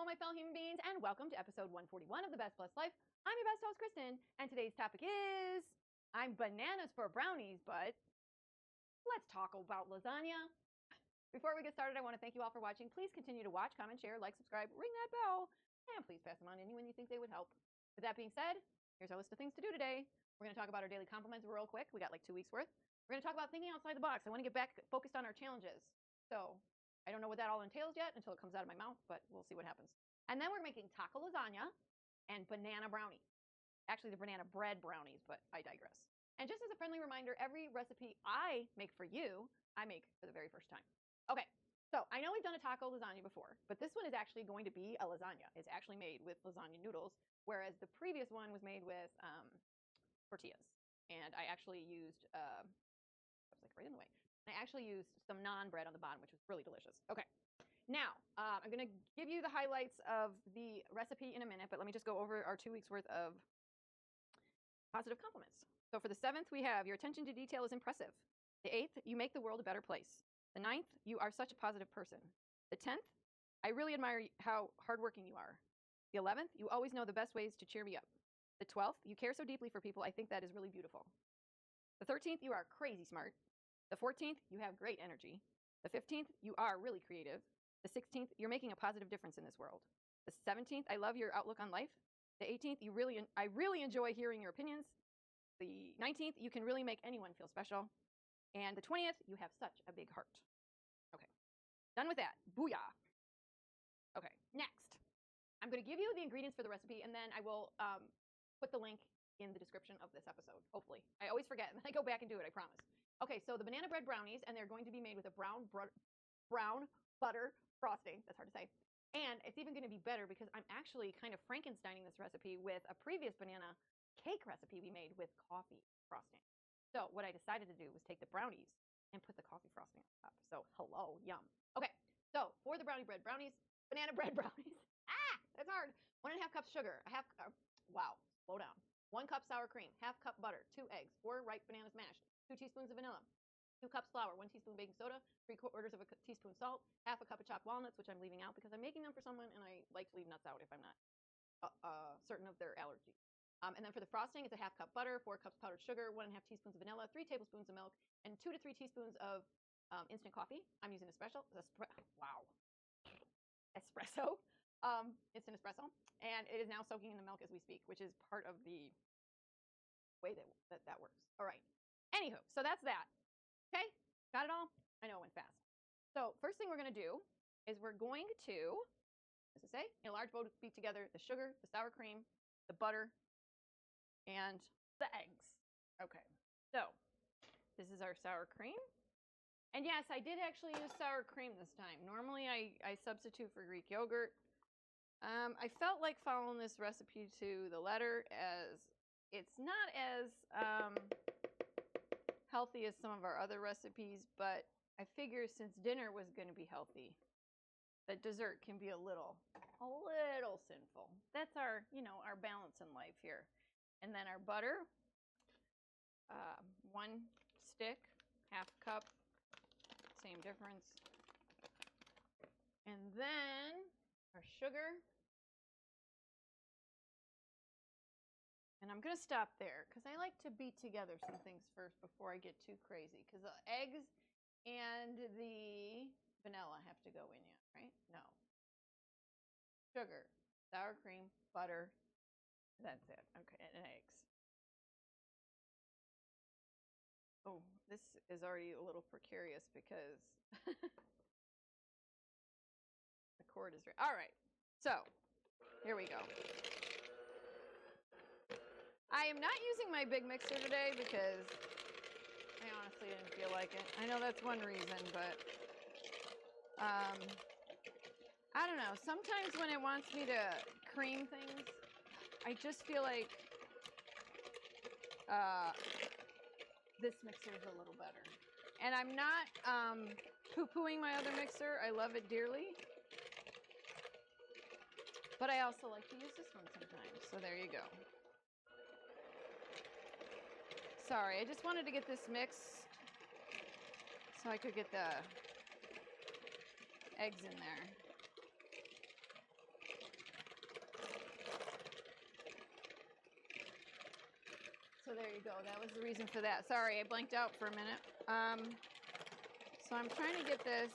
Hello, my fellow human beings, and welcome to episode 141 of The Best Blessed Life. I'm your best host, Kristen, and today's topic is I'm bananas for brownies, but let's talk about lasagna. Before we get started, I want to thank you all for watching. Please continue to watch, comment, share, like, subscribe, ring that bell, and please pass them on to anyone you think they would help. With that being said, here's our list of things to do today. We're going to talk about our daily compliments real quick. We got like 2 weeks worth. We're going to talk about thinking outside the box. I want to get back focused on our challenges. So I don't know what that all entails yet until it comes out of my mouth, but we'll see what happens. And then we're making taco lasagna and banana brownie. Actually, the banana bread brownies, but I digress. And just as a friendly reminder, every recipe I make for you, I make for the very first time. Okay, so I know we've done a taco lasagna before, but this one is actually going to be a lasagna. It's actually made with lasagna noodles, whereas the previous one was made with tortillas. And I actually used, I was like right in the way. I actually used some naan bread on the bottom, which was really delicious. Okay, now I'm going to give you the highlights of the recipe in a minute, but let me just go over our 2 weeks worth of positive compliments. So for the 7th, we have your attention to detail is impressive. The 8th, you make the world a better place. The 9th, you are such a positive person. The 10th, I really admire how hardworking you are. The 11th, you always know the best ways to cheer me up. The 12th, you care so deeply for people. I think that is really beautiful. The 13th, you are crazy smart. The 14th, you have great energy. The 15th, you are really creative. The 16th, you're making a positive difference in this world. The 17th, I love your outlook on life. The 18th, I really enjoy hearing your opinions. The 19th, you can really make anyone feel special. And the 20th, you have such a big heart. Okay, done with that. Booyah. Okay, next. I'm going to give you the ingredients for the recipe, and then I will put the link in the description of this episode, hopefully. I always forget, and then I go back and do it, I promise. Okay, so the banana bread brownies, and they're going to be made with a brown butter frosting. That's hard to say. And it's even going to be better because I'm actually kind of Frankensteining this recipe with a previous banana cake recipe we made with coffee frosting. So what I decided to do was take the brownies and put the coffee frosting on top. So hello, yum. Okay, so for the banana bread brownies, that's hard. 1.5 cups sugar, wow, slow down. 1 cup sour cream, 1/2 cup butter, 2 eggs, 4 ripe bananas mashed, 2 teaspoons of vanilla, 2 cups flour, 1 teaspoon baking soda, 3/4 of a teaspoon salt, 1/2 cup of chopped walnuts, which I'm leaving out because I'm making them for someone and I like to leave nuts out if I'm not certain of their allergies. And then for the frosting, it's a 1/2 cup butter, 4 cups powdered sugar, 1.5 teaspoons of vanilla, 3 tablespoons of milk, and 2 to 3 teaspoons of instant coffee. I'm using espresso, instant espresso, and it is now soaking in the milk as we speak, which is part of the way that works. All right. Anywho, so that's that. Okay, got it all? I know it went fast. So first thing we're going to do is we're going to, as I say, in a large bowl, beat together the sugar, the sour cream, the butter, and the eggs. Okay, so this is our sour cream. And yes, I did actually use sour cream this time. Normally I substitute for Greek yogurt. I felt like following this recipe to the letter, as it's not as healthy as some of our other recipes, but I figure since dinner was going to be healthy, that dessert can be a little sinful. That's our, our balance in life here. And then our butter, 1 stick, 1/2 cup, same difference. And then our sugar. And I'm going to stop there because I like to beat together some things first before I get too crazy, because the eggs and the vanilla have to go in yet, right? No. Sugar, sour cream, butter, that's it. Okay, and eggs. Oh, this is already a little precarious because the cord is right. All right, so here we go. I am not using my big mixer today because I honestly didn't feel like it. I know that's one reason, but I don't know. Sometimes when it wants me to cream things, I just feel like this mixer is a little better. And I'm not poo-pooing my other mixer. I love it dearly. But I also like to use this one sometimes. So there you go. Sorry, I just wanted to get this mixed so I could get the eggs in there. so there you go. That was the reason for that. Sorry, I blanked out for a minute. So I'm trying to get this.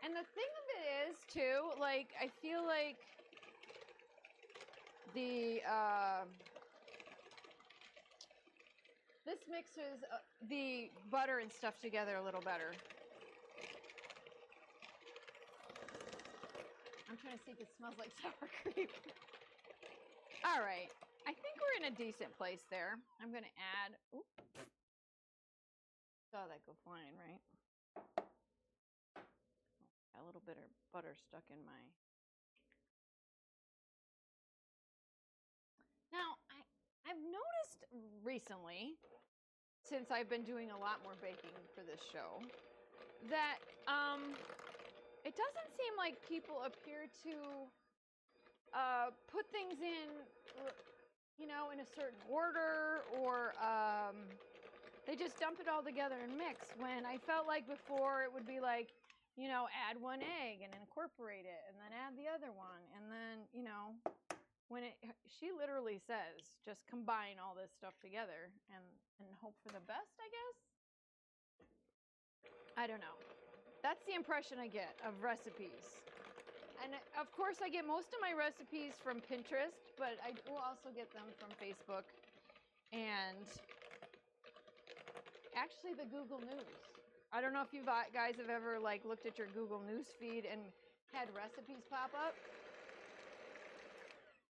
And the thing of it is, too, like, I feel like this mixes the butter and stuff together a little better. I'm trying to see if it smells like sour cream. All right. I think we're in a decent place there. I'm going to add, oops. Saw that go flying, right? A little bit of butter stuck in my. Now, I've noticed recently, since I've been doing a lot more baking for this show, that it doesn't seem like people appear to put things in, you know, in a certain order, or they just dump it all together and mix. When I felt like before it would be like, you know, add one egg and incorporate it, and then add the other one, and then, you know, when she literally says, just combine all this stuff together and hope for the best, I guess. I don't know. That's the impression I get of recipes. And of course, I get most of my recipes from Pinterest, but I will also get them from Facebook and actually the Google News. I don't know if you guys have ever like looked at your Google News feed and had recipes pop up.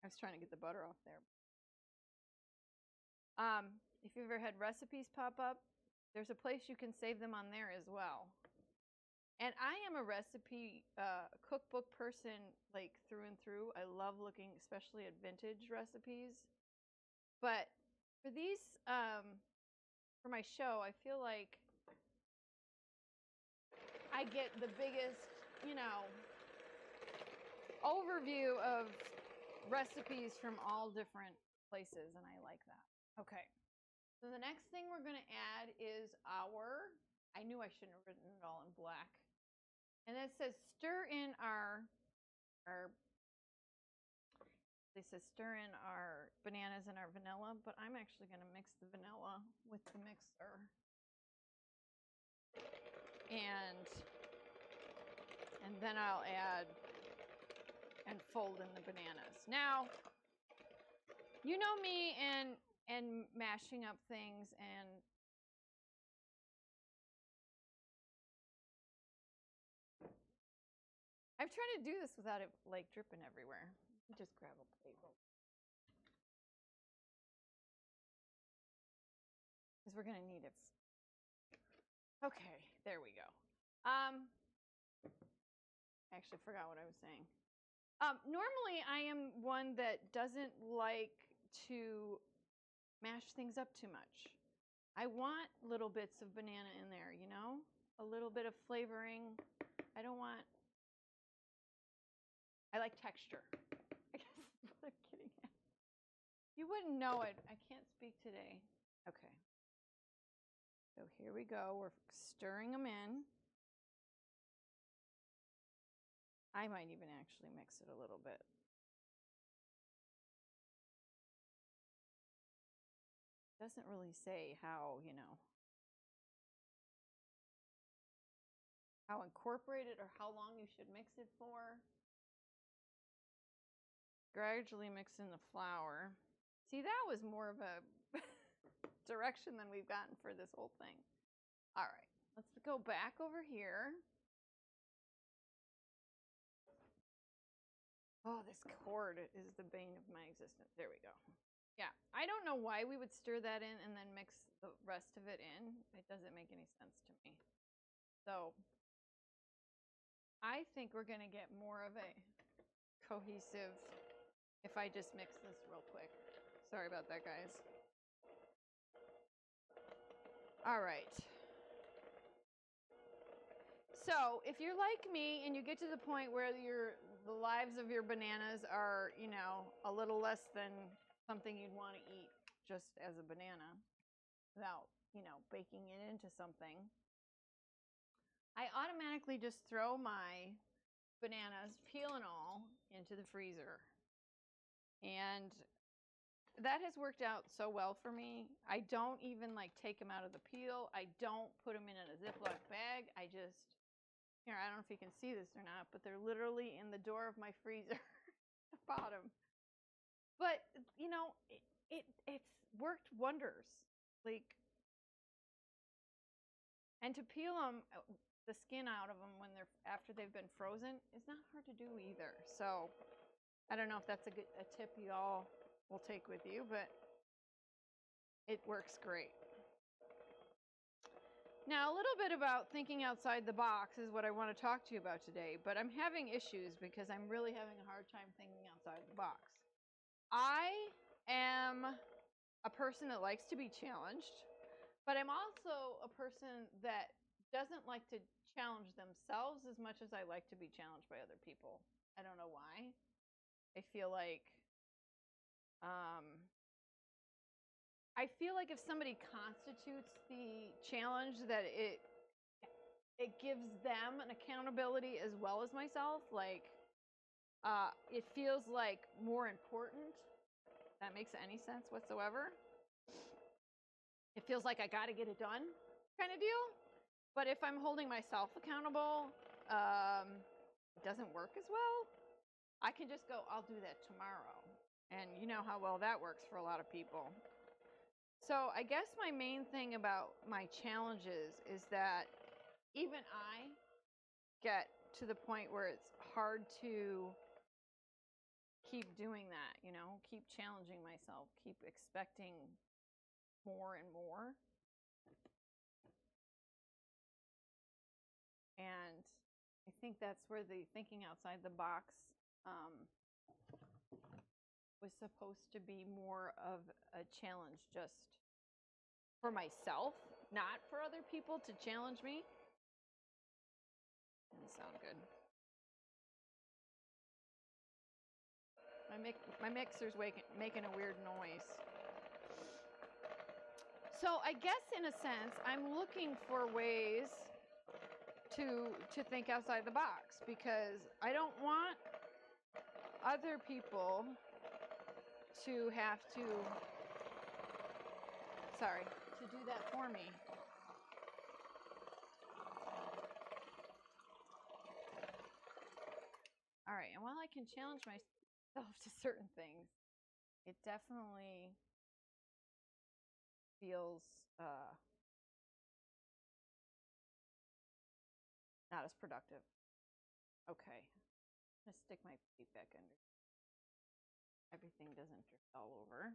I was trying to get the butter off there. If you've ever had recipes pop up, there's a place you can save them on there as well. And I am a recipe cookbook person, like through and through. I love looking, especially at vintage recipes. But for these, for my show, I feel like I get the biggest, you know, overview of recipes from all different places, and I like that. Okay. So the next thing we're going to add is I knew I shouldn't have written it all in black. And it says stir in they says stir in our bananas and our vanilla, but I'm actually going to mix the vanilla with the mixer. And then I'll add and fold in the bananas. Now, you know me and mashing up things, and I've tried to do this without it like dripping everywhere. Just grab a plate because we're gonna need it. Okay, there we go. I actually forgot what I was saying. Normally, I am one that doesn't like to mash things up too much. I want little bits of banana in there, you know? A little bit of flavoring. I like texture. I guess that's what I'm getting at. You wouldn't know it. I can't speak today. Okay. So here we go. We're stirring them in. I might even actually mix it a little bit. Doesn't really say how, you know, how incorporated or how long you should mix it for. Gradually mix in the flour. See, that was more of a direction than we've gotten for this whole thing. All right, let's go back over here. Oh, this cord is the bane of my existence. There we go. Yeah, I don't know why we would stir that in and then mix the rest of it in. It doesn't make any sense to me. So I think we're going to get more of a cohesive if I just mix this real quick. Sorry about that, guys. All right. So if you're like me and you get to the point where the lives of your bananas are, you know, a little less than something you'd want to eat just as a banana without, you know, baking it into something, I automatically just throw my bananas, peel and all, into the freezer. And that has worked out so well for me. I don't even like take them out of the peel. I don't put them in a Ziploc bag. I just, here, I don't know if you can see this or not, but they're literally in the door of my freezer, the bottom. But, you know, it's worked wonders. Like, and to peel them, the skin out of them when they're after they've been frozen is not hard to do either. So I don't know if that's a tip y'all will take with you, but it works great. Now, a little bit about thinking outside the box is what I want to talk to you about today, but I'm having issues because I'm really having a hard time thinking outside the box. I am a person that likes to be challenged, but I'm also a person that doesn't like to challenge themselves as much as I like to be challenged by other people. I don't know why. I feel like if somebody constitutes the challenge, that it gives them an accountability as well as myself. Like, it feels like more important. If that makes any sense whatsoever. It feels like I got to get it done kind of deal. But if I'm holding myself accountable, it doesn't work as well. I can just go, I'll do that tomorrow. And you know how well that works for a lot of people. So I guess my main thing about my challenges is that even I get to the point where it's hard to keep doing that, you know, keep challenging myself, keep expecting more and more. And I think that's where the thinking outside the box was supposed to be more of a challenge just for myself, not for other people to challenge me. Doesn't sound good. My mixer's making a weird noise. So I guess in a sense, I'm looking for ways to think outside the box, because I don't want other people to have to do that for me. All right, and while I can challenge myself to certain things, it definitely feels not as productive. Okay, I'm gonna stick my feet back under. Everything doesn't drift all over.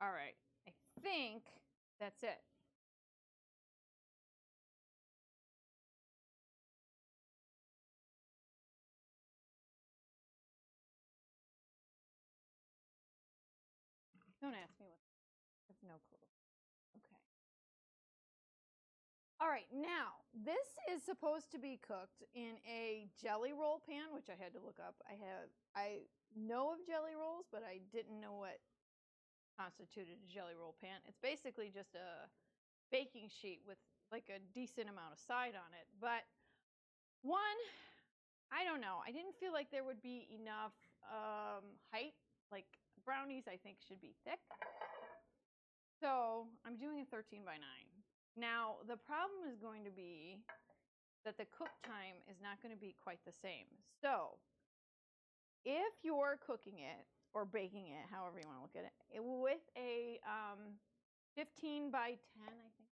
All right, I think that's it. Don't ask me what. I have no clue. Okay. All right, now this is supposed to be cooked in a jelly roll pan, which I had to look up. I know of jelly rolls, but I didn't know what constituted a jelly roll pan. It's basically just a baking sheet with like a decent amount of side on it. But one, I don't know. I didn't feel like there would be enough height. Like brownies, I think should be thick. So I'm doing a 13 by 9. Now, the problem is going to be that the cook time is not going to be quite the same. So if you're cooking it or baking it, however you want to look at it, with a 15 by 10, I think.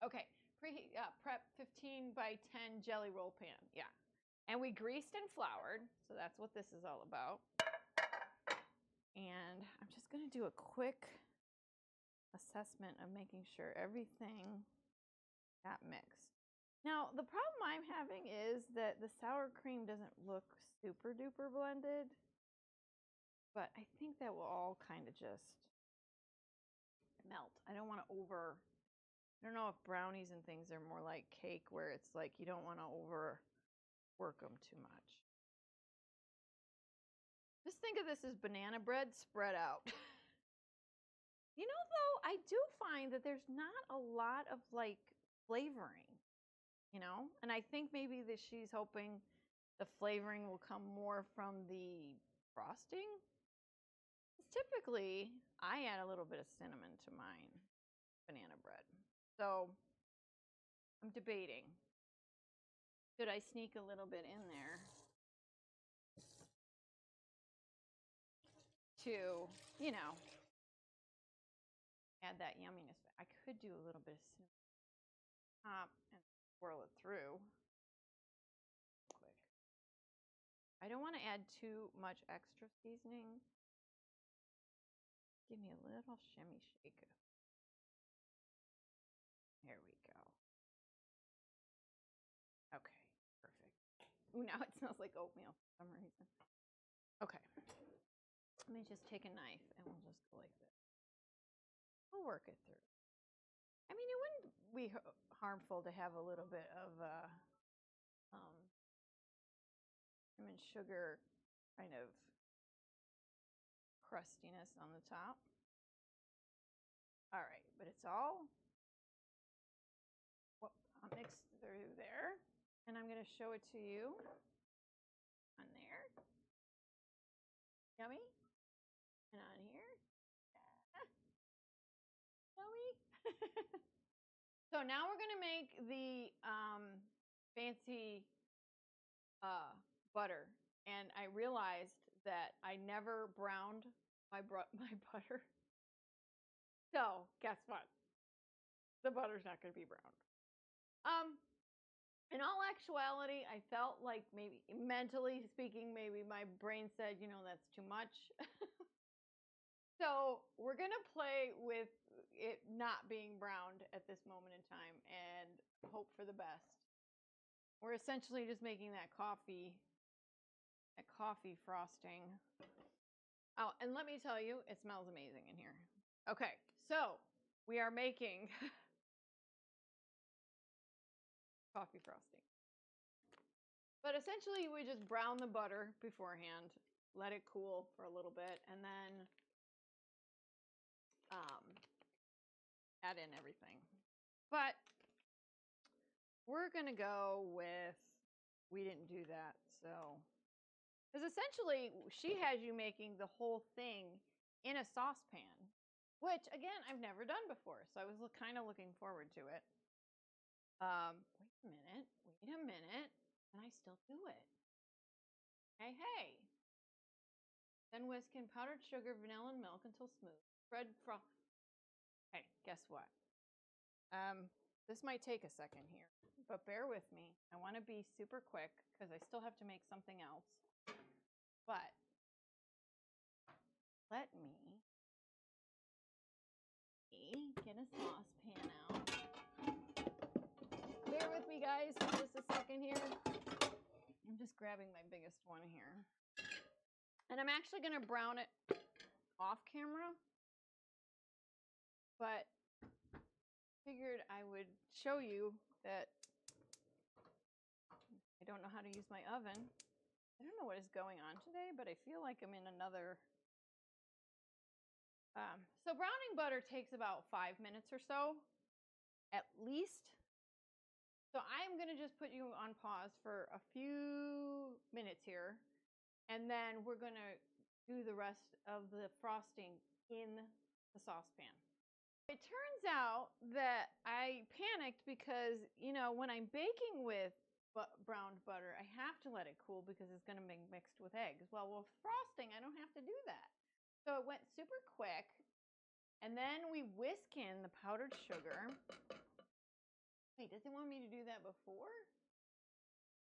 Okay, prep 15 by 10 jelly roll pan. Yeah. And we greased and floured, so that's what this is all about. And I'm just going to do a quick assessment of making sure everything got mixed. Now, the problem I'm having is that the sour cream doesn't look super duper blended, but I think that will all kind of just melt. I don't want to I don't know if brownies and things are more like cake, where it's like you don't want to overwork them too much. Just think of this as banana bread spread out. You know, though, I do find that there's not a lot of like flavoring. you know? And I think maybe that she's hoping the flavoring will come more from the frosting. Typically, I add a little bit of cinnamon to mine banana bread. So I'm debating. Should I sneak a little bit in there to, you know, add that yumminess? I could do a little bit of cinnamon on top and swirl it through. Quick. I don't want to add too much extra seasoning. Give me a little shimmy shake. There we go. Okay, perfect. Ooh, now it smells like oatmeal for some reason. Okay. Let me just take a knife and we'll just go like this. We'll work it through. I mean, it wouldn't be harmful to have a little bit of cinnamon sugar kind of crustiness on the top. All right, but it's all mixed through there. And I'm going to show it to you on there. Yummy. And on here. Yeah. Yummy. So now we're going to make the fancy butter. And I realized that I never browned my butter. So guess what? The butter's not going to be browned. In all actuality, I felt like maybe, mentally speaking, maybe my brain said, you know, that's too much. So we're going to play with it not being browned at this moment in time and hope for the best. We're essentially just making that coffee frosting. Oh, and let me tell you, it smells amazing in here. Okay, so we are making coffee frosting. But essentially, we just brown the butter beforehand, let it cool for a little bit, and then add in everything. But we're going to go with, we didn't do that, so. Because essentially, she has you making the whole thing in a saucepan, which, again, I've never done before, so I was kind of looking forward to it. Wait a minute, and I still do it. Hey. Then whisk in powdered sugar, vanilla, and milk until smooth. Spread froth. Hey, guess what? This might take a second here, but bear with me. I want to be super quick because I still have to make something else. But let me get a saucepan out. Bear with me, guys, for just a second here. I'm just grabbing my biggest one here. And I'm actually going to brown it off camera. But figured I would show you that I don't know how to use my oven. I don't know what is going on today, but I feel like I'm in another. So browning butter takes about 5 minutes or so, at least. So I'm going to just put you on pause for a few minutes here, and then we're going to do the rest of the frosting in the saucepan. It turns out that I panicked because, you know, when I'm baking with browned butter, I have to let it cool because it's going to be mixed with eggs. Well, with frosting, I don't have to do that. So it went super quick. And then we whisk in the powdered sugar. Wait, does it want me to do that before?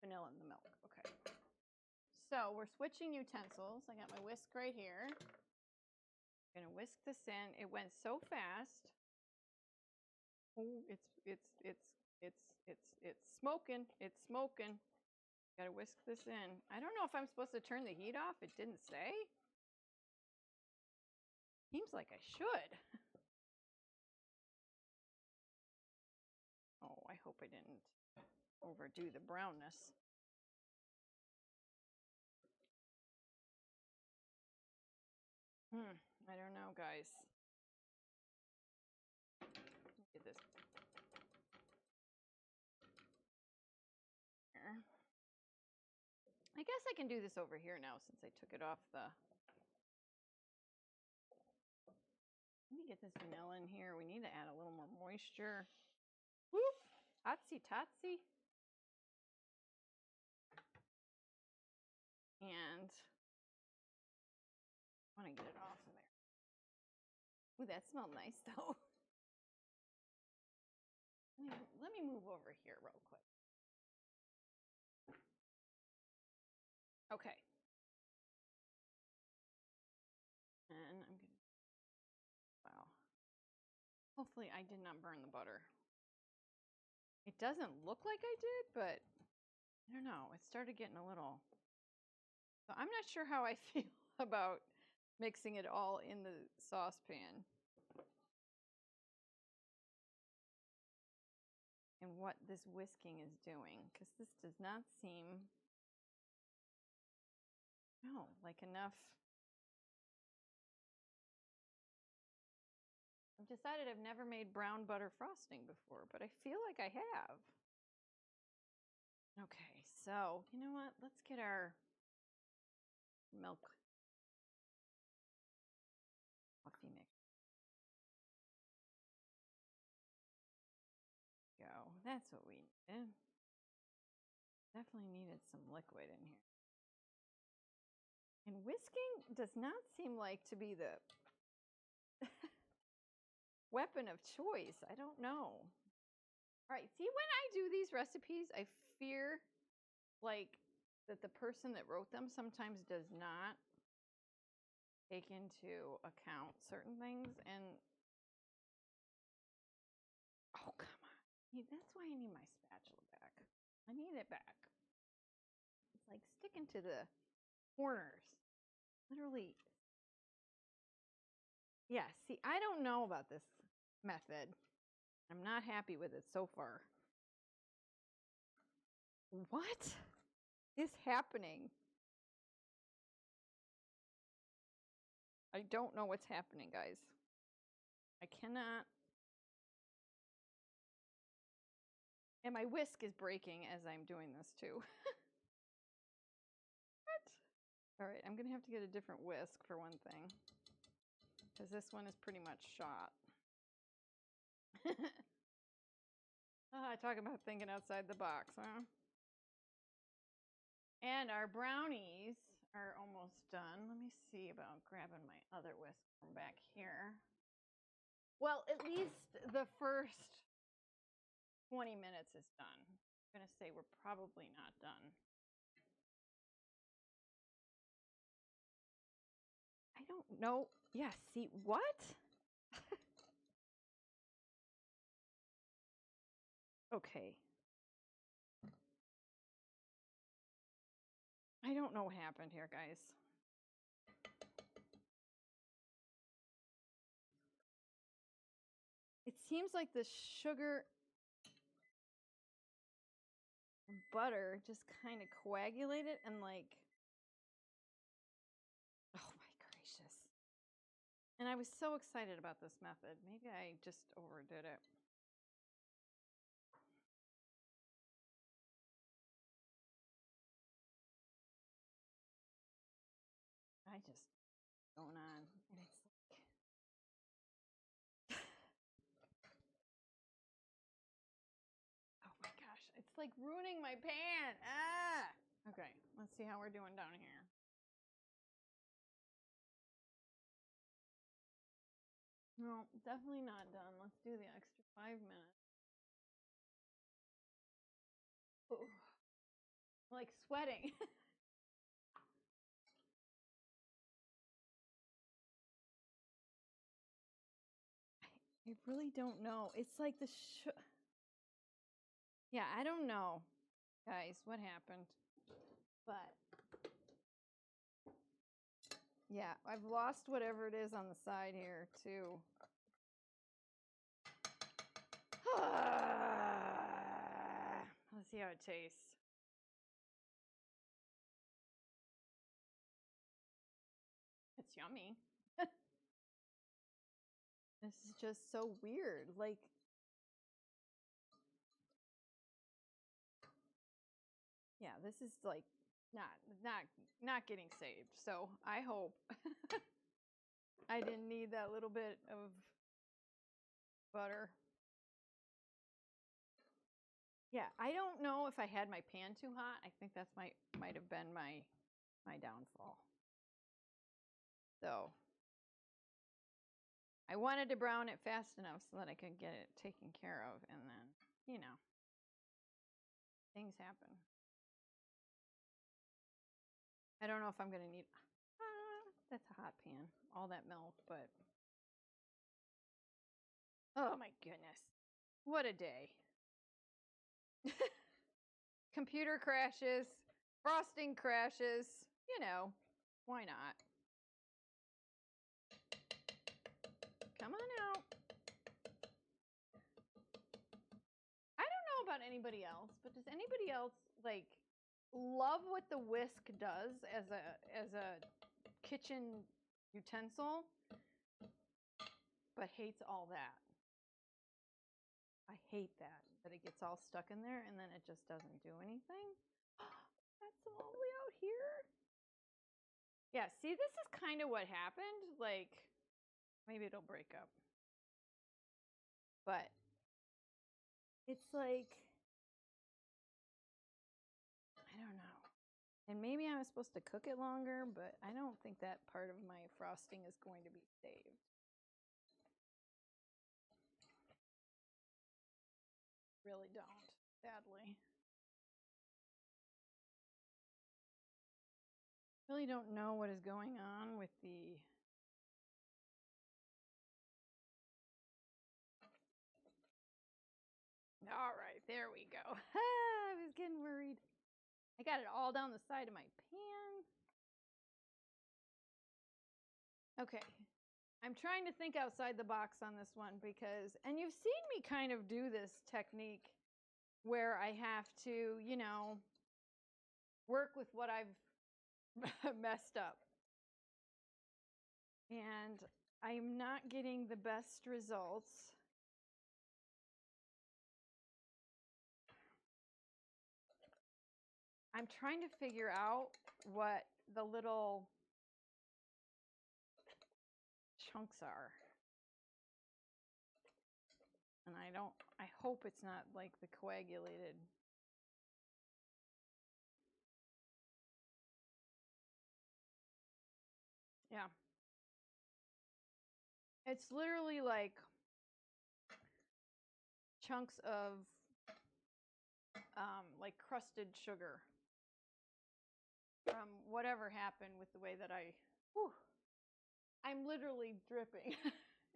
Vanilla in the milk. Okay. So we're switching utensils. I got my whisk right here. I'm going to whisk this in. It went so fast. Oh, it's smoking. It's smoking. Got to whisk this in. I don't know if I'm supposed to turn the heat off. It didn't say. Seems like I should. Oh, I hope I didn't overdo the brownness. I don't know, guys. Look at this. guess I can do this over here now since I took it off the... Let me get this vanilla in here. We need to add a little more moisture. Whoop! Totsy totsy. And I want to get it off of there. Ooh, that smelled nice though. Let me move over here real quick. Okay. And I'm gonna, wow. Hopefully I did not burn the butter. It doesn't look like I did, but I don't know. It started getting a little, so I'm not sure how I feel about mixing it all in the saucepan. And what this whisking is doing, because this does not seem, no, like enough. I've decided I've never made brown butter frosting before, but I feel like I have. Okay, so you know what? Let's get our milk coffee mix. Go. That's what we needed. Definitely needed some liquid in here. And whisking does not seem like to be the weapon of choice. I don't know. All right, see, when I do these recipes, I fear like that the person that wrote them sometimes does not take into account certain things. And oh, come on. That's why I need my spatula back. I need it back. It's like sticking to the corners. Literally. Yeah, see, I don't know about this method. I'm not happy with it so far. What is happening? I don't know what's happening, guys. I cannot. And my whisk is breaking as I'm doing this too. What? All right, I'm going to have to get a different whisk for one thing, because this one is pretty much shot. Talk about thinking outside the box, huh? And our brownies are almost done. Let me see about grabbing my other whisk from back here. Well, at least the first 20 minutes is done. I'm going to say we're probably not done. I don't know. Yeah, see, what? Okay. I don't know what happened here, guys. It seems like the sugar and butter just kind of coagulated and like, oh my gracious. And I was so excited about this method. Maybe I just overdid it. I just going on, and it's like, oh my gosh, it's like ruining my pan. Ah! Okay, let's see how we're doing down here. No, definitely not done. Let's do the extra 5 minutes. Ooh. I'm like sweating. I really don't know. It's like the yeah, I don't know, guys, what happened. But yeah, I've lost whatever it is on the side here too. Let's see how it tastes. It's yummy. This is just so weird. Like, yeah, this is like not getting saved. So I hope I didn't need that little bit of butter. Yeah, I don't know if I had my pan too hot. I think that's might have been my downfall. So I wanted to brown it fast enough so that I could get it taken care of, and then, you know, things happen. I don't know if I'm going to need, that's a hot pan, all that milk, but, oh my goodness, what a day. Computer crashes, frosting crashes, you know, why not? Come on out. I don't know about anybody else, but does anybody else like love what the whisk does as a kitchen utensil, but hates all that? I hate that it gets all stuck in there and then it just doesn't do anything. That's all the way out here. Yeah, see, this is kind of what happened. Like, maybe it'll break up. But it's like, I don't know. And maybe I was supposed to cook it longer, but I don't think that part of my frosting is going to be saved. Really don't, sadly. Really don't know what is going on with the all right, there we go. I was getting worried. I got it all down the side of my pan. Okay. I'm trying to think outside the box on this one because, and you've seen me kind of do this technique where I have to, you know, work with what I've messed up. And I'm not getting the best results. I'm trying to figure out what the little chunks are. And I hope it's not like the coagulated. Yeah. It's literally like chunks of like crusted sugar from whatever happened with the way that I'm literally dripping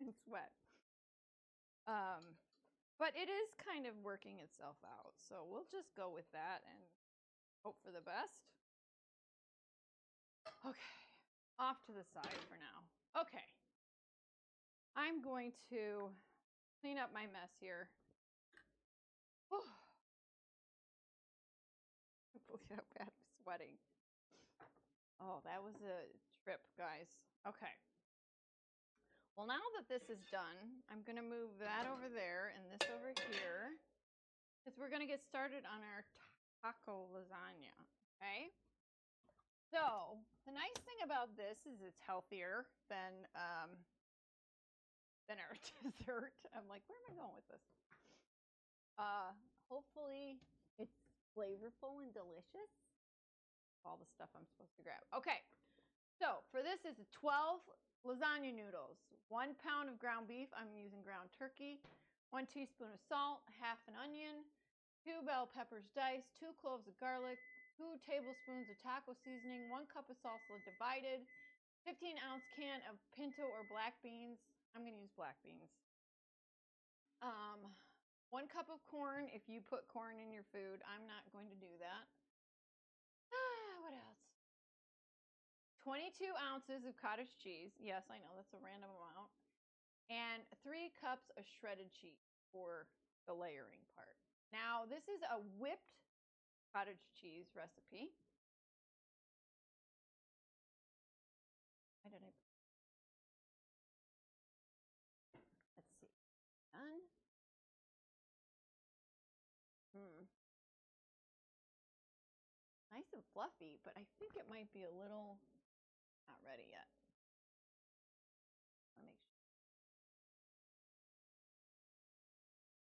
in sweat. But it is kind of working itself out. So we'll just go with that and hope for the best. Okay, off to the side for now. Okay, I'm going to clean up my mess here. Oh, look how bad I'm sweating. Oh, that was a trip, guys. Okay. Well, now that this is done, I'm going to move that over there and this over here because we're going to get started on our taco lasagna, okay? So, the nice thing about this is it's healthier than our dessert. I'm like, where am I going with this? Hopefully it's flavorful and delicious. All the stuff I'm supposed to grab. Okay, so for this is 12 lasagna noodles, 1 pound of ground beef. I'm using ground turkey, 1 teaspoon of salt, half an onion, 2 bell peppers diced, 2 cloves of garlic, 2 tablespoons of taco seasoning, 1 cup of salsa divided, 15-ounce can of pinto or black beans. I'm going to use black beans. 1 cup of corn if you put corn in your food. I'm not going to do that. What else? 22 ounces of cottage cheese. Yes, I know that's a random amount. And 3 cups of shredded cheese for the layering part. Now, this is a whipped cottage cheese recipe. Why did I? Let's see. Done. Nice and fluffy, but I think it might be a little not ready yet. Let me make sure.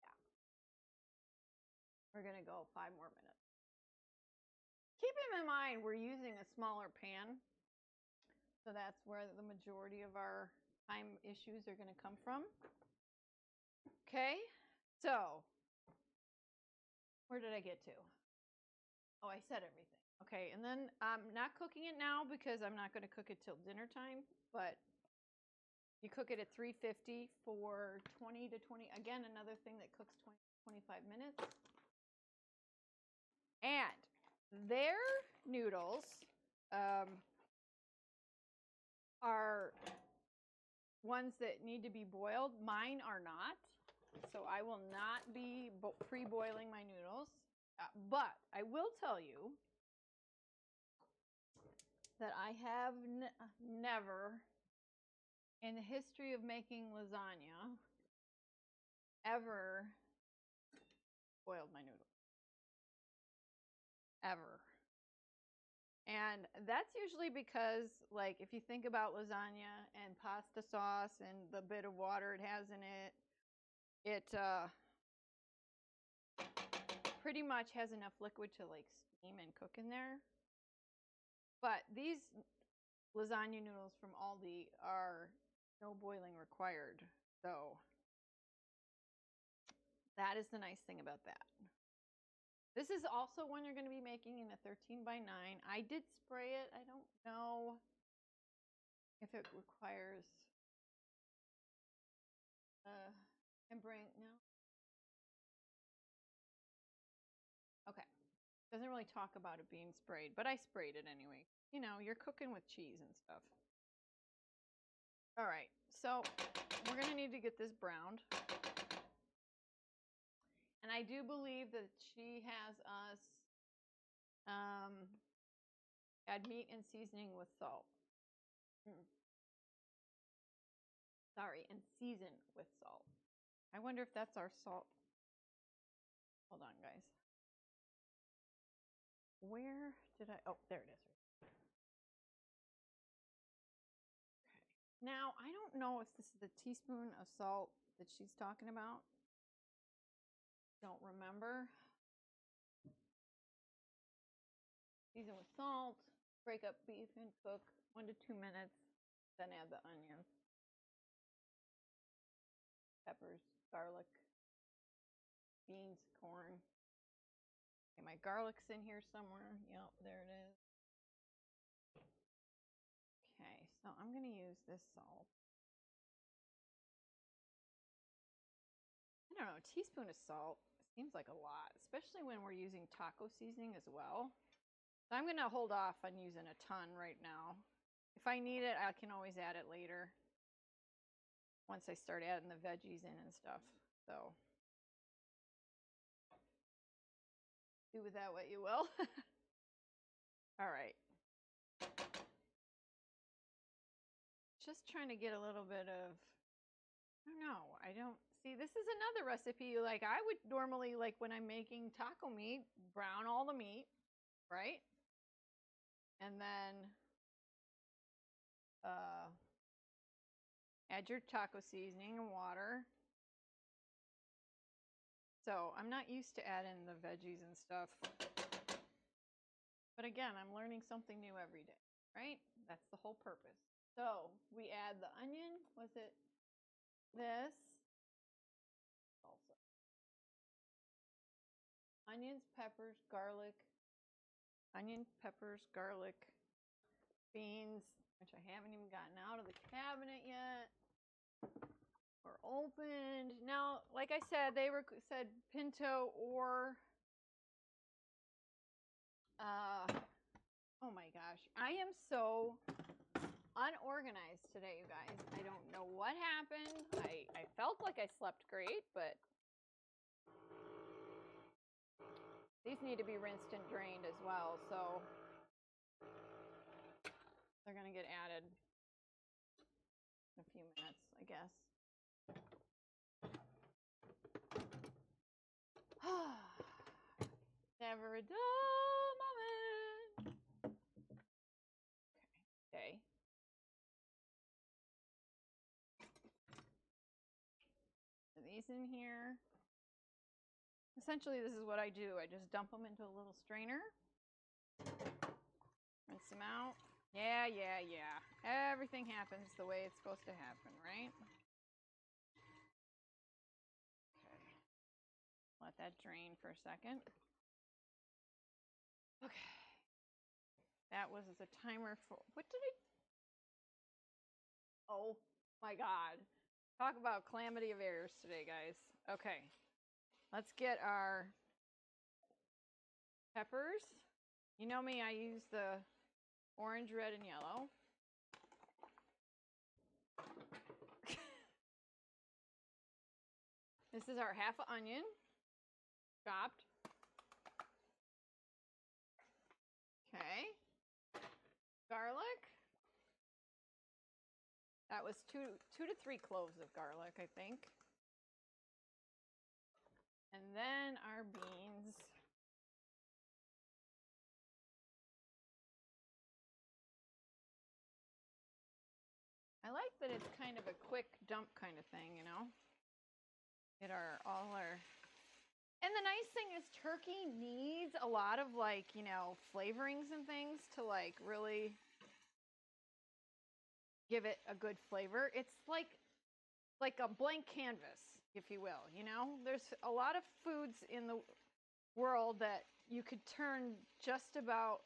Yeah. We're gonna go 5 more minutes. Keeping in mind we're using a smaller pan, so that's where the majority of our time issues are gonna come from. Okay, so where did I get to? Oh, I said everything. Okay, and then I'm not cooking it now because I'm not going to cook it till dinner time, but you cook it at 350 for 20 to 20. Again, another thing that cooks 20 to 25 minutes. And their noodles are ones that need to be boiled. Mine are not. So I will not be pre-boiling my noodles. But I will tell you that I have never, in the history of making lasagna, ever boiled my noodles. Ever. And that's usually because, like, if you think about lasagna and pasta sauce and the bit of water it has in it, it pretty much has enough liquid to, like, steam and cook in there. But these lasagna noodles from Aldi are no boiling required. So that is the nice thing about that. This is also one you're going to be making in a 13 by 9. I did spray it. I don't know if it requires no. Okay. Doesn't really talk about it being sprayed, but I sprayed it anyway. You know, you're cooking with cheese and stuff. All right. So we're going to need to get this browned. And I do believe that she has us add meat and seasoning with salt. Sorry, and season with salt. I wonder if that's our salt. Hold on, guys. Where did I? Oh, there it is. Okay. Now, I don't know if this is the teaspoon of salt that she's talking about. Don't remember. Season with salt. Break up beef and cook 1 to 2 minutes. Then add the onions, peppers, garlic, beans, corn. Okay, my garlic's in here somewhere. Yep, there it is. Okay, so I'm going to use this salt. I don't know, a teaspoon of salt seems like a lot, especially when we're using taco seasoning as well. So I'm going to hold off on using a ton right now. If I need it, I can always add it later once I start adding the veggies in and stuff. So do with that what you will. All right. Just trying to get a little bit of, I don't know. I don't see, this is another recipe. Like I would normally, like when I'm making taco meat, brown all the meat, right? And then add your taco seasoning and water. So I'm not used to adding the veggies and stuff. But again, I'm learning something new every day, right? That's the whole purpose. So we add the onion. Was it this? Also. Onions, peppers, garlic. Onion, peppers, garlic, beans, which I haven't even gotten out of the cabinet yet. Or opened. Now, like I said, they said pinto or oh my gosh. I am so unorganized today, you guys. I don't know what happened. I felt like I slept great, but these need to be rinsed and drained as well, so they're going to get added in a few minutes, I guess. Never a dull moment. brownies in here. Essentially, this is what I do. I just dump them into a little strainer. Rinse them out. Yeah. Everything happens the way it's supposed to happen, right? Okay. Let that drain for a second. Okay. That was the timer for, what did I? Oh my God. Talk about calamity of errors today, guys. Okay. Let's get our peppers. You know me, I use the orange, red, and yellow. This is our half onion, chopped. Okay. Garlic. That was two to three cloves of garlic, I think. And then our beans. I like that it's kind of a quick dump kind of thing, you know? Get all our. And the nice thing is turkey needs a lot of like, you know, flavorings and things to like really give it a good flavor. It's like a blank canvas, if you will, you know? There's a lot of foods in the world that you could turn just about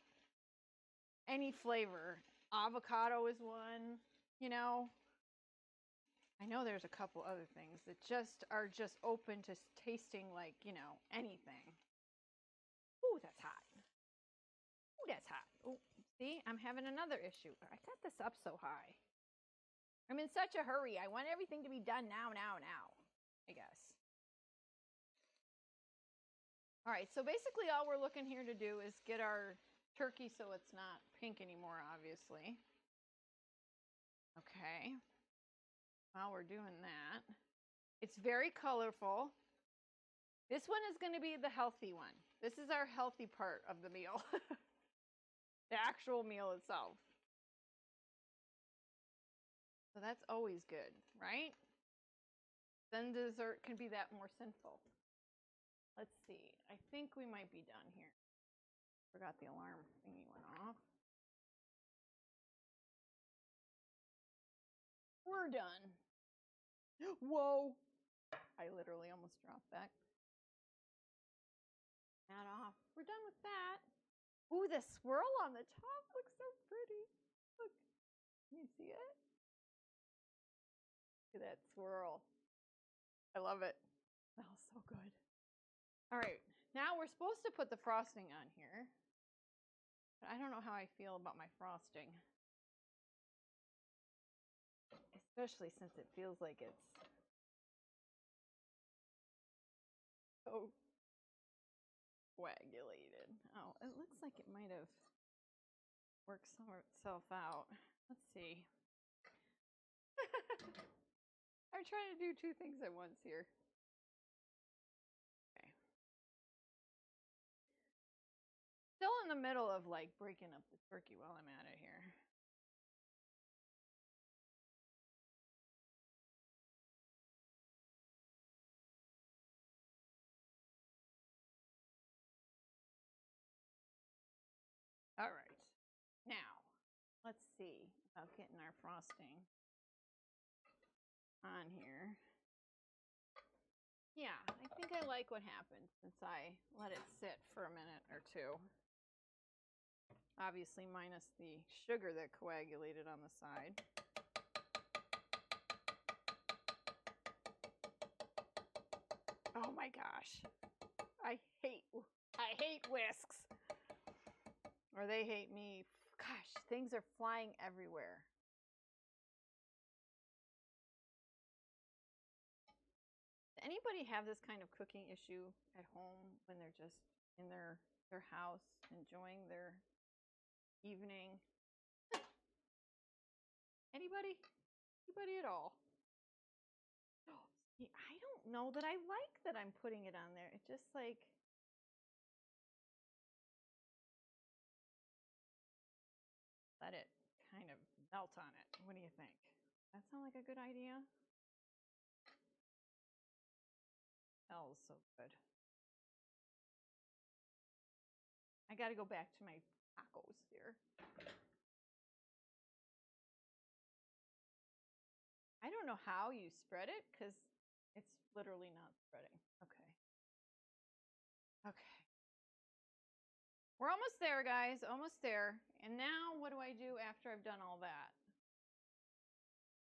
any flavor. Avocado is one, you know? I know there's a couple other things that just are just open to tasting like, you know, anything. Ooh, that's hot. Ooh, that's hot. Ooh, see, I'm having another issue. I set this up so high. I'm in such a hurry. I want everything to be done now, I guess. All right, so basically all we're looking here to do is get our turkey so it's not pink anymore, obviously. Okay. While we're doing that, it's very colorful. This one is going to be the healthy one. This is our healthy part of the meal. The actual meal itself. So that's always good, right? Then dessert can be that more sinful. Let's see. I think we might be done here. Forgot the alarm thingy went off. We're done. Whoa. I literally almost dropped that. That off. We're done with that. Ooh, the swirl on the top looks so pretty. Look. Can you see it? Look at that swirl. I love it. Smells so good. All right. Now we're supposed to put the frosting on here. But I don't know how I feel about my frosting. Especially since it feels like it's so coagulated. Oh, it looks like it might have worked itself out. Let's see. I'm trying to do two things at once here. Okay. Still in the middle of like breaking up the turkey while I'm at it here. All right. Now, let's see about getting our frosting on here. Yeah, I think I like what happened since I let it sit for a minute or two. Obviously minus the sugar that coagulated on the side. Oh my gosh. I hate whisks. Or they hate me. Gosh, things are flying everywhere. Does anybody have this kind of cooking issue at home when they're just in their house enjoying their evening? Anybody? Anybody at all? See, I don't know that I like that I'm putting it on there. It just like let it kind of melt on it. What do you think? That sound like a good idea? smells so good. I got to go back to my tacos here. I don't know how you spread it because it's literally not spreading. Okay. Okay. We're almost there, guys. Almost there. And now what do I do after I've done all that?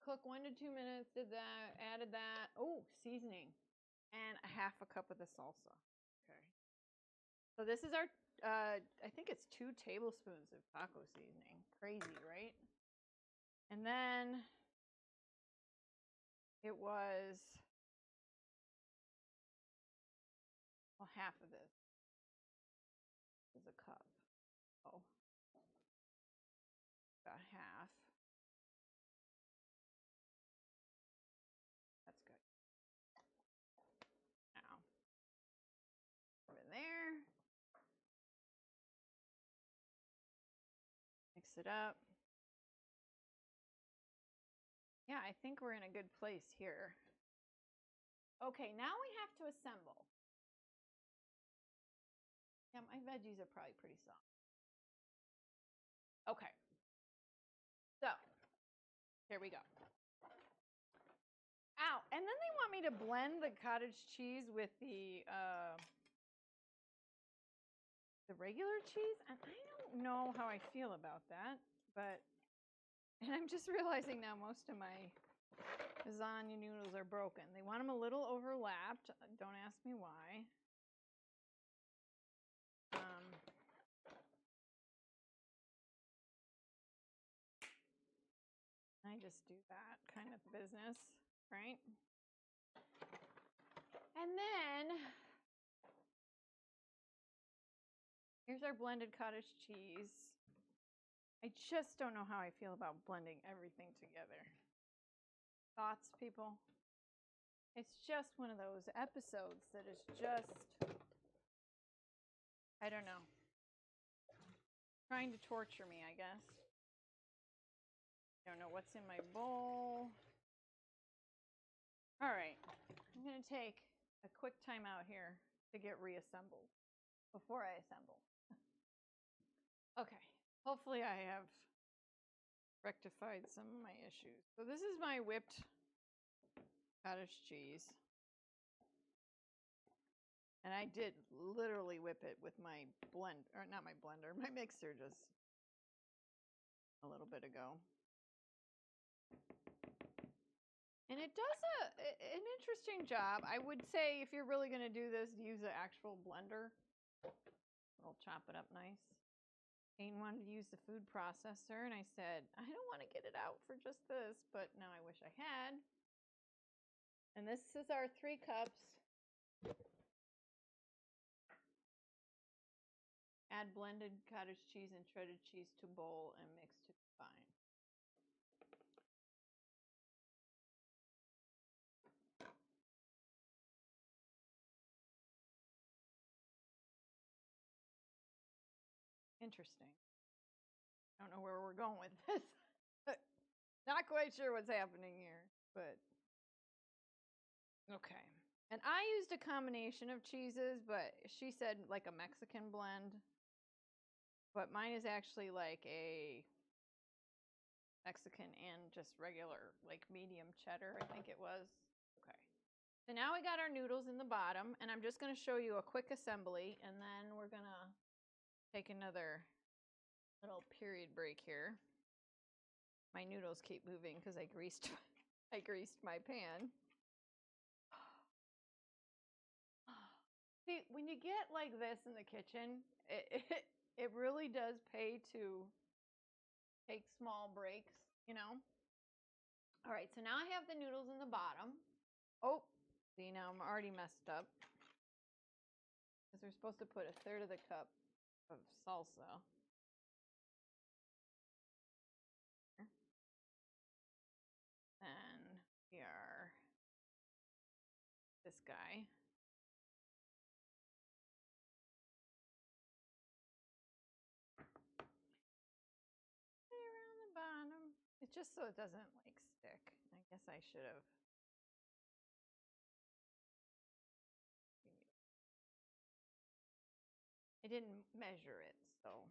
Cook 1 to 2 minutes. Did that. Added that. Oh, seasoning. And a half a cup of the salsa. Okay. So this is our, I think it's 2 tablespoons of taco seasoning. Crazy, right? And then it was, well, half of this is a cup. Oh, about half. That's good. Now, over there. Mix it up. Yeah, I think we're in a good place here. Okay, now we have to assemble. Yeah, my veggies are probably pretty soft. Okay. So, here we go. Ow, and then they want me to blend the cottage cheese with the regular cheese, and I don't know how I feel about that, but, and I'm just realizing now most of my lasagna noodles are broken. They want them a little overlapped. Don't ask me why. I just do that kind of business, right? And then here's our blended cottage cheese. I just don't know how I feel about blending everything together. Thoughts, people? It's just one of those episodes that is just, I don't know, trying to torture me, I guess. I don't know what's in my bowl. All right, I'm going to take a quick time out here to get reassembled before I assemble. Okay, hopefully I have rectified some of my issues. So this is my whipped cottage cheese. And I did literally whip it with my blend, or not my blender, my mixer just a little bit ago. And it does an interesting job. I would say if you're really going to do this, use an actual blender. It'll chop it up nice. Kane wanted to use the food processor, and I said, I don't want to get it out for just this, but now I wish I had. And this is our 3 cups. Add blended cottage cheese and shredded cheese to bowl and mix to combine. Interesting. I don't know where we're going with this. Not quite sure what's happening here, but okay. And I used a combination of cheeses, but she said like a Mexican blend. But mine is actually like a Mexican and just regular, like medium cheddar, I think it was. Okay. So now we got our noodles in the bottom, and I'm just going to show you a quick assembly, and then we're going to take another little period break here. My noodles keep moving because I greased my pan. See, when you get like this in the kitchen, it really does pay to take small breaks, you know? All right, so now I have the noodles in the bottom. Oh, see, now I'm already messed up because we're supposed to put 1/3 of the cup of salsa. And we are this guy. Around the bottom. It's just so it doesn't like stick. I guess I should have. I didn't measure it, so.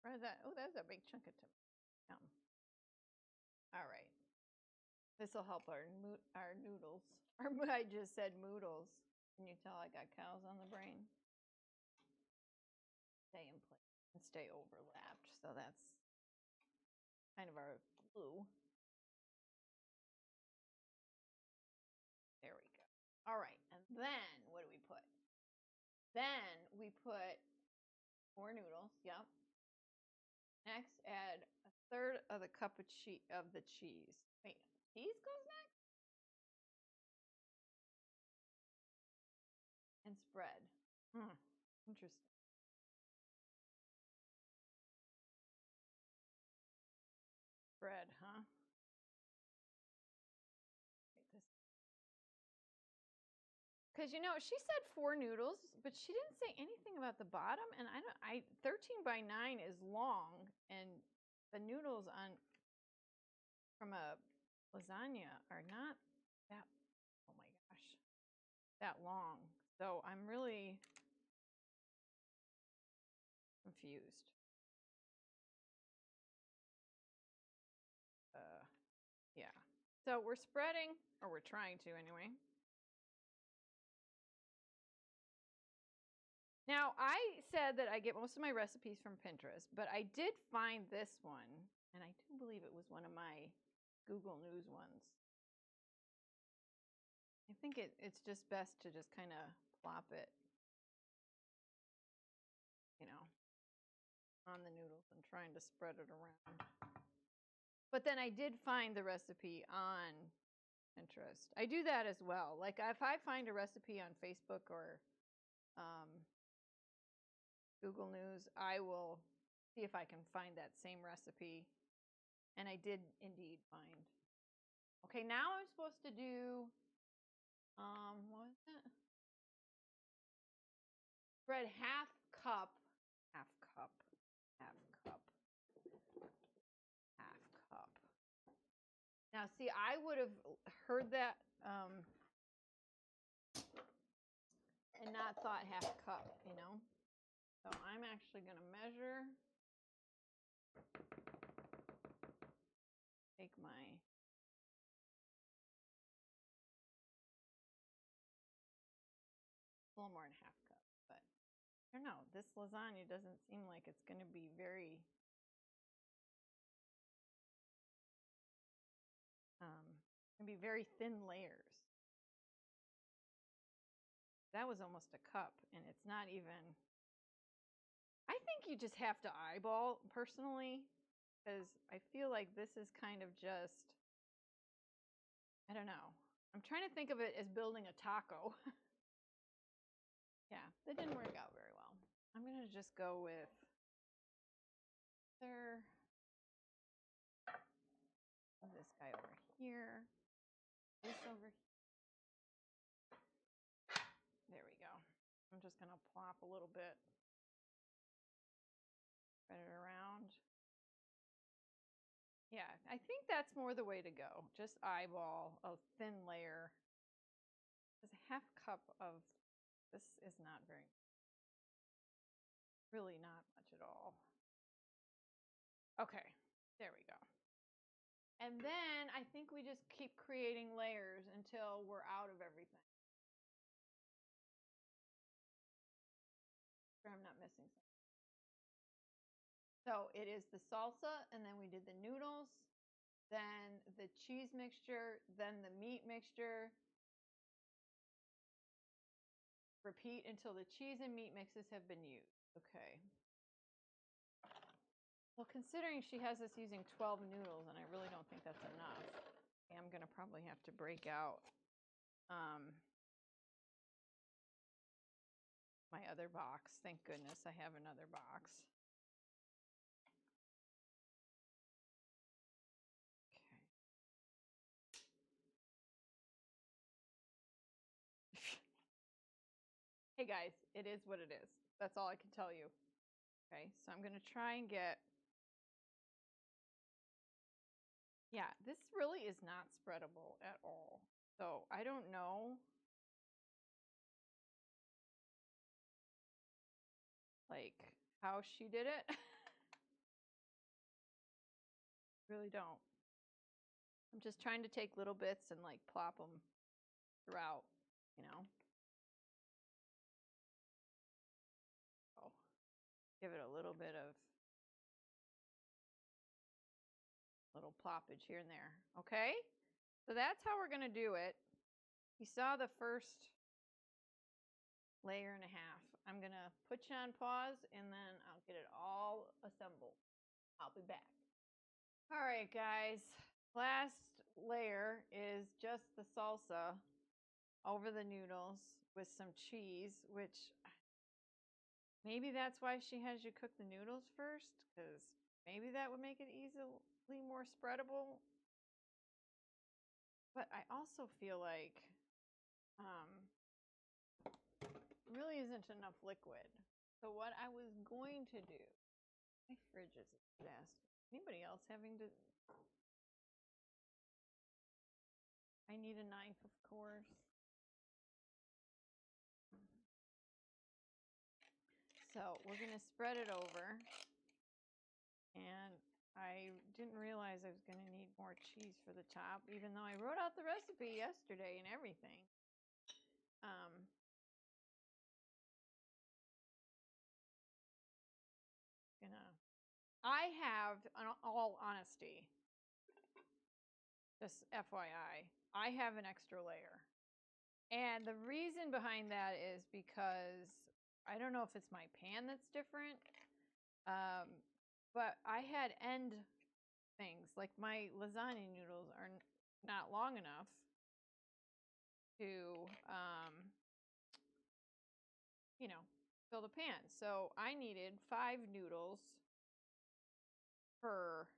Where's that? Oh, that's a big chunk of tomato. Yum. All right. This will help our noodles. I just said moodles. Can you tell I got cows on the brain? Stay in place and stay overlapped. So that's kind of our glue. There we go. All right. And then what do we put? Then we put more noodles. Yep. Next, add a third of the cup of the cheese. Wait, cheese goes next? And spread. Interesting. Spread, huh? Because she said 4 noodles, but she didn't say anything about the bottom. And 13 by 9 is long, and the noodles from a lasagna are not that. Oh my gosh, that long. So I'm really confused. Yeah. So we're spreading, or we're trying to anyway. Now, I said that I get most of my recipes from Pinterest, but I did find this one, and I do believe it was one of my Google News ones. I think it's just best to just kind of plop it, on the noodles and trying to spread it around. But then I did find the recipe on Pinterest. I do that as well. Like if I find a recipe on Facebook or Google News, I will see if I can find that same recipe. And I did indeed find. Okay, now I'm supposed to do, what was it? Spread half cup. Now, see, I would have heard that and not thought half cup, So I'm actually going to measure. Take my a little more than half cup, but I don't know. This lasagna doesn't seem like it's going to be very thin layers. That was almost a cup, and it's not even. I think you just have to eyeball, personally, because I feel like this is kind of just, I don't know. I'm trying to think of it as building a taco. Yeah, that didn't work out very well. I'm going to just go with this guy over here, this over here. There we go. I'm just going to plop a little bit, spread it around. Yeah, I think that's more the way to go. Just eyeball a thin layer. Because a half cup of this is not really not much at all. Okay, there we go. And then I think we just keep creating layers until we're out of everything. Sure I'm not missing something. So it is the salsa, and then we did the noodles, then the cheese mixture, then the meat mixture. Repeat until the cheese and meat mixes have been used. Okay. Well, considering she has us using 12 noodles, and I really don't think that's enough, I'm going to probably have to break out my other box. Thank goodness I have another box. Okay. Hey guys, it is what it is. That's all I can tell you. Okay, so I'm going to try and get Yeah, this really is not spreadable at all. So I don't know. Like how she did it. Really don't. I'm just trying to take little bits and like plop them throughout, you know. Oh, give it a little bit of little ploppage here and there. Okay? So that's how we're going to do it. You saw the first layer and a half. I'm going to put you on pause and then I'll get it all assembled. I'll be back. All right, guys. Last layer is just the salsa over the noodles with some cheese, which maybe that's why she has you cook the noodles first, because maybe that would make it easily more spreadable. But I also feel like really isn't enough liquid. So what I was going to do, my fridge is a disaster. Anybody else having to? I need a knife, of course. So we're gonna spread it over, and I didn't realize I was gonna need more cheese for the top, even though I wrote out the recipe yesterday and everything. I have, in all honesty, just FYI, I have an extra layer. And the reason behind that is because I don't know if it's my pan that's different, but I had end things. Like my lasagna noodles are not long enough to, you know, fill the pan. So I needed 5 noodles per,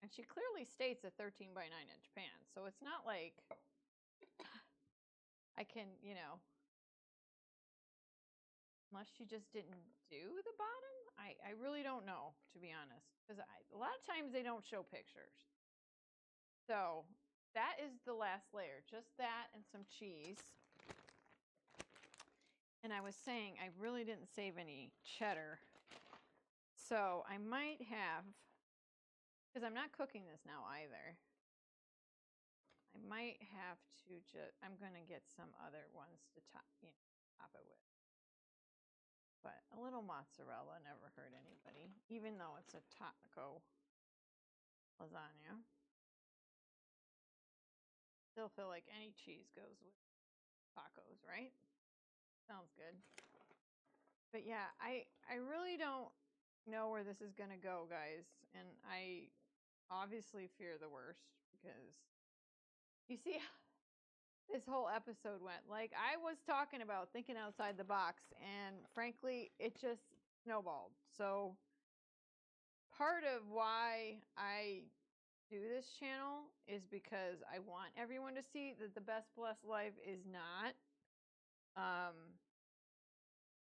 and she clearly states a 13 by 9-inch pan. So it's not like I can, unless she just didn't do the bottom. I really don't know, to be honest, because a lot of times they don't show pictures. So that is the last layer, just that and some cheese. And I was saying I really didn't save any cheddar. So I might have, because I'm not cooking this now either, I might have to just, I'm going to get some other ones to top it with. But a little mozzarella never hurt anybody, even though it's a taco lasagna. Still feel like any cheese goes with tacos, right? Sounds good. But yeah, I really don't know where this is going to go, guys. And I obviously fear the worst, because you see this whole episode went. Like, I was talking about thinking outside the box, and frankly, it just snowballed. So part of why I do this channel is because I want everyone to see that the best blessed life is not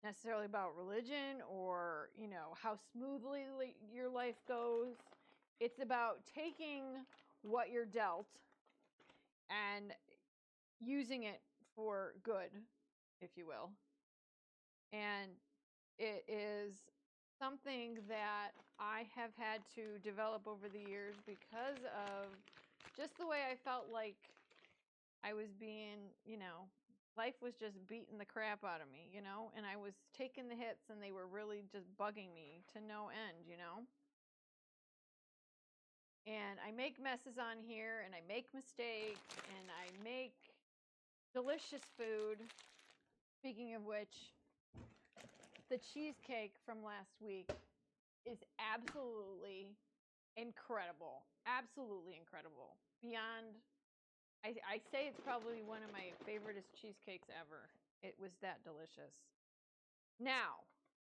necessarily about religion or, how smoothly your life goes. It's about taking what you're dealt and using it for good, if you will. And it is something that I have had to develop over the years because of just the way I felt like I was being, life was just beating the crap out of me, and I was taking the hits and they were really just bugging me to no end, And I make messes on here and I make mistakes and I make delicious food. Speaking of which, the cheesecake from last week is absolutely incredible. Absolutely incredible. Beyond, I say it's probably one of my favoriteest cheesecakes ever. It was that delicious. Now,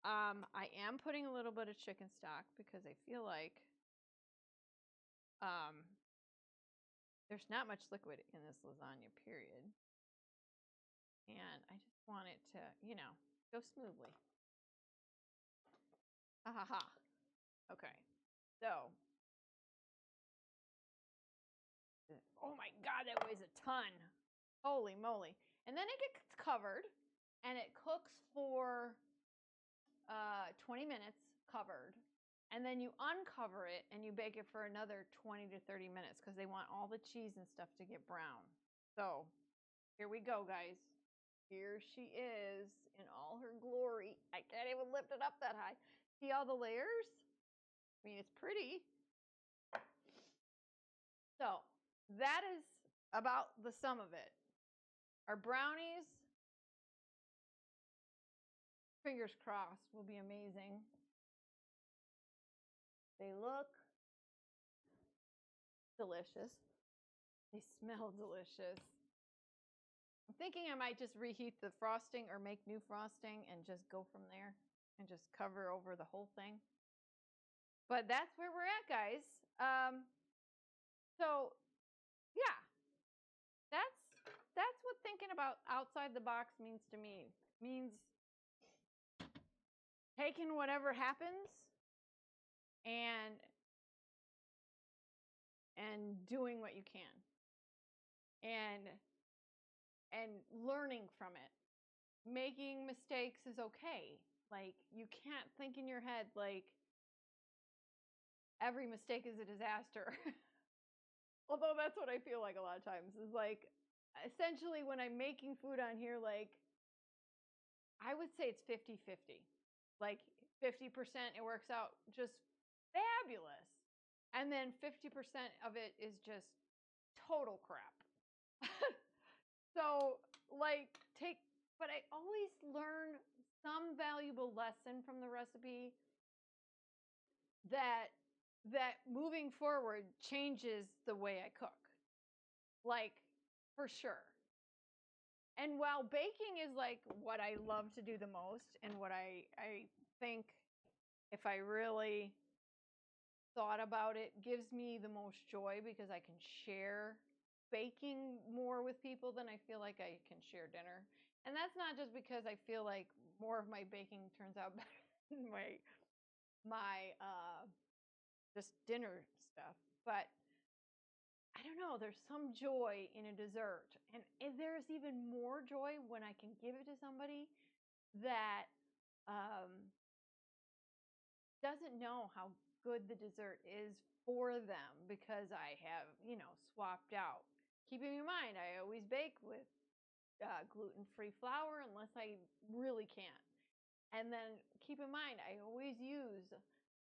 I am putting a little bit of chicken stock because I feel like there's not much liquid in this lasagna, period. And I just want it to, go smoothly. Ha ha ha. Okay. So Oh my God, that weighs a ton. Holy moly. And then it gets covered and it cooks for 20 minutes covered. And then you uncover it and you bake it for another 20 to 30 minutes because they want all the cheese and stuff to get brown. So here we go, guys. Here she is in all her glory. I can't even lift it up that high. See all the layers? I mean, it's pretty. So that is about the sum of it. Our brownies, fingers crossed, will be amazing. They look delicious. They smell delicious. I'm thinking I might just reheat the frosting or make new frosting and just go from there and just cover over the whole thing. But that's where we're at, guys. So yeah, that's what thinking about outside the box means to me. It means taking whatever happens and doing what you can and learning from it. Making mistakes is okay. Like, you can't think in your head like every mistake is a disaster. Although that's what I feel like a lot of times, is like, essentially when I'm making food on here, like, I would say it's 50-50. Like 50% it works out just fabulous. And then 50% of it is just total crap. So, like, but I always learn some valuable lesson from the recipe that moving forward changes the way I cook. Like, for sure. And while baking is like what I love to do the most and what I think, if I really thought about it, gives me the most joy because I can share baking more with people than I feel like I can share dinner. And that's not just because I feel like more of my baking turns out better than my just dinner stuff. But I don't know, there's some joy in a dessert. And there's even more joy when I can give it to somebody that doesn't know how good the dessert is for them because I have, swapped out. Keeping in mind, I always bake with gluten-free flour unless I really can't. And then keep in mind, I always use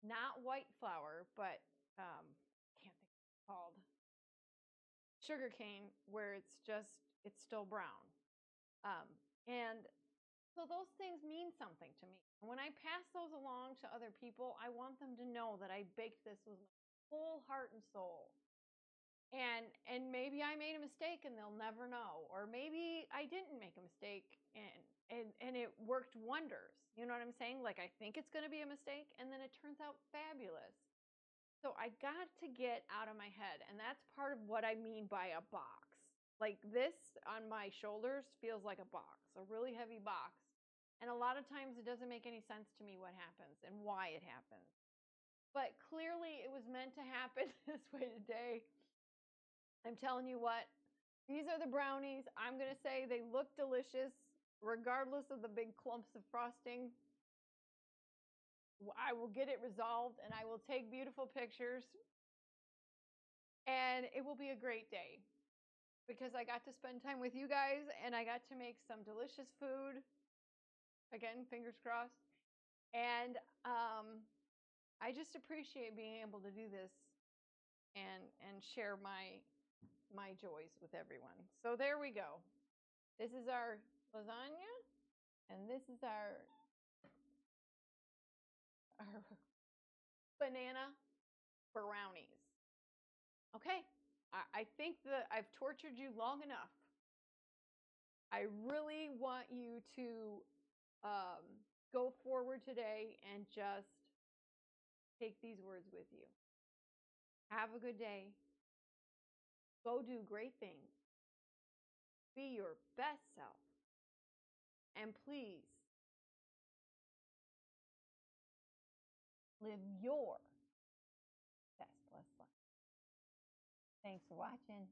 not white flour, but I can't think what it's called. Sugarcane, where it's still brown. And so those things mean something to me. And when I pass those along to other people, I want them to know that I baked this with my whole heart and soul. And maybe I made a mistake and they'll never know. Or maybe I didn't make a mistake and it worked wonders. You know what I'm saying? Like, I think it's going to be a mistake and then it turns out fabulous. So I got to get out of my head. And that's part of what I mean by a box. Like, this on my shoulders feels like a box, a really heavy box. And a lot of times it doesn't make any sense to me what happens and why it happens. But clearly it was meant to happen this way today. I'm telling you what, these are the brownies. I'm going to say they look delicious, regardless of the big clumps of frosting. I will get it resolved and I will take beautiful pictures. And it will be a great day because I got to spend time with you guys and I got to make some delicious food. Again, fingers crossed. And I just appreciate being able to do this and share my joys with everyone. So there we go. This is our lasagna, and this is our banana brownies. Okay, I think that I've tortured you long enough. I really want you to go forward today and just take these words with you. Have a good day. Go do great things. Be your best self. And please live your best blessed life. Thanks for watching.